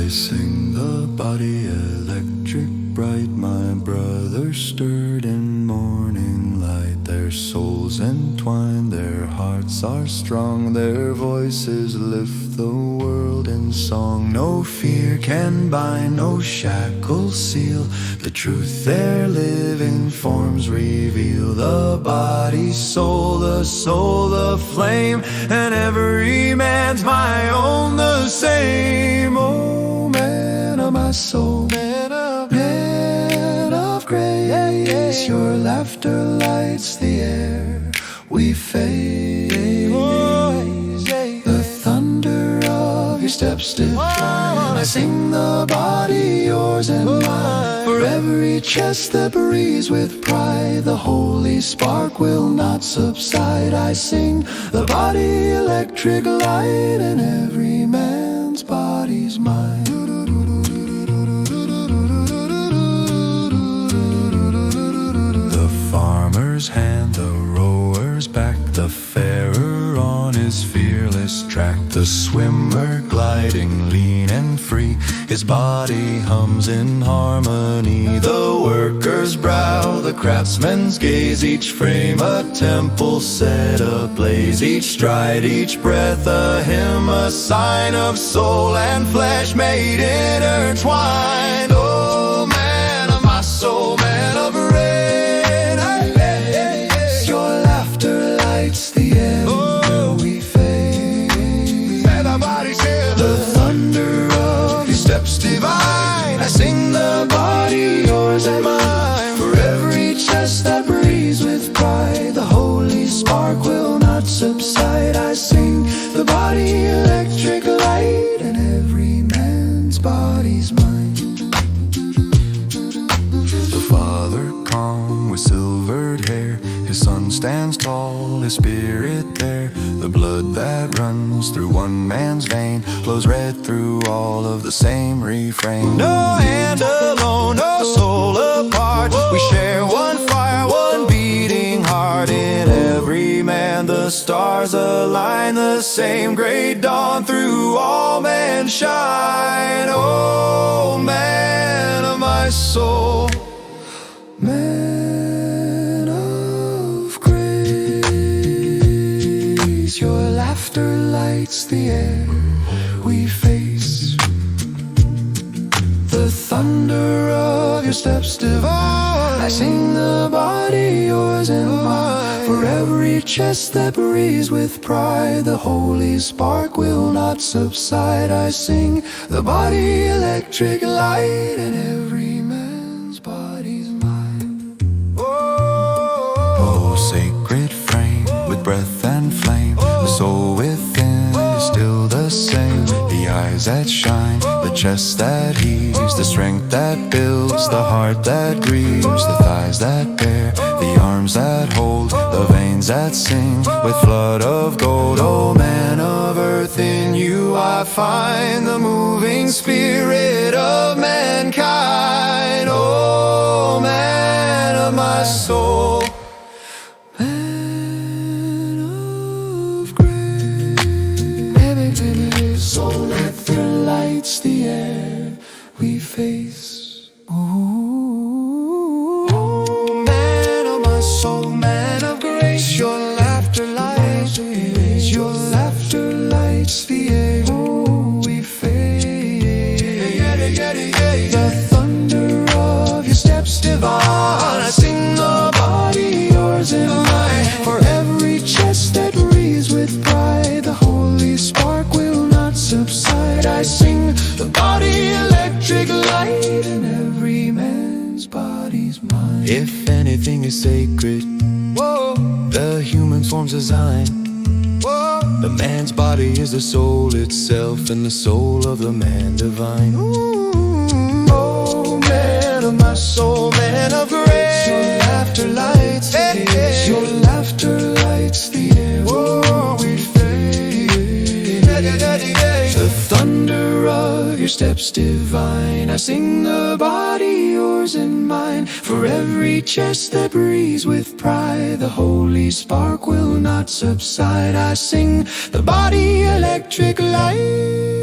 I sing the body electric bright. My brothers stirred in morning light. Their souls entwined, their hearts are strong. Their voices lift the world in song. No fear can bind, no shackles seal. The truth their living forms reveal. The body, soul, the flame, and every man's my own the same. Oh man of my soul, man of grace, your laughter lights the air. We face the thunder of your steps divine. I sing the body, yours and mine. For every chest that breathes with pride, the holy spark will not subside. I sing the body electric light, and every man's body's mine. The farmer's hand, the rower's back, the farer on his fearless track. The swimmer gliding lean and free, his body hums in harmony. The worker's brow, the craftsman's gaze, each frame a temple set ablaze. Each stride, each breath a hymn, a sign of soul and flesh made intertwined. Oh man of my soul, man of rain, your laughter lights the air. We face the thunder of your steps divine. I sing the body, yours and mine. For every chest that breathes with pride, the holy spark will not subside. I sing the body electric light, and every man's body's mine. The father calm with silvered hair, his son stands tall, his spirit there. The blood that runs through one man's vein flows red through all of the same refrain. No hand alone, no soul apart. We share one fire, one beating heart. In every man the stars align, the same great dawn through all men shine. Oh man of my soul, man of grace, your laughter lights the air. We face the thunder of your steps divine. I sing the body, yours and mine. For every chest that breathes with pride, the holy spark will not subside. I sing the body electric light, and every man's body's mine. Oh, sacred frame with breath and flame, the soul within is still the same. The eyes that shine, the chest that heaves, the strength that builds, the heart that grieves, the thighs that bear, the arms that hold, the veins that sing with flood of gold. Oh man of earth, in you I find the moving spirit of mankind. Oh man of my soul, man of grace, soul laughter lights the air. We face. Oh man of my soul, man of grace, your laughter lights the air. Your laughter lights the air. Oh, we face the thunder of your steps divine. I sing the body, yours and mine. For every chest that breathes with pride, the holy spark will not subside. I sing the body electric light, and every man's body's mine. If anything is sacred, whoa, the human form's design. Whoa, the man's body is the soul itself, and the soul of the man divine. Oh man of my soul, man of grace, your laughter lights the air. Your laughter lights the air. Oh, we face the thunder of your steps divine. I sing the body, yours and mine. For every chest that breathes with pride, the holy spark will not subside. I sing the body electric light.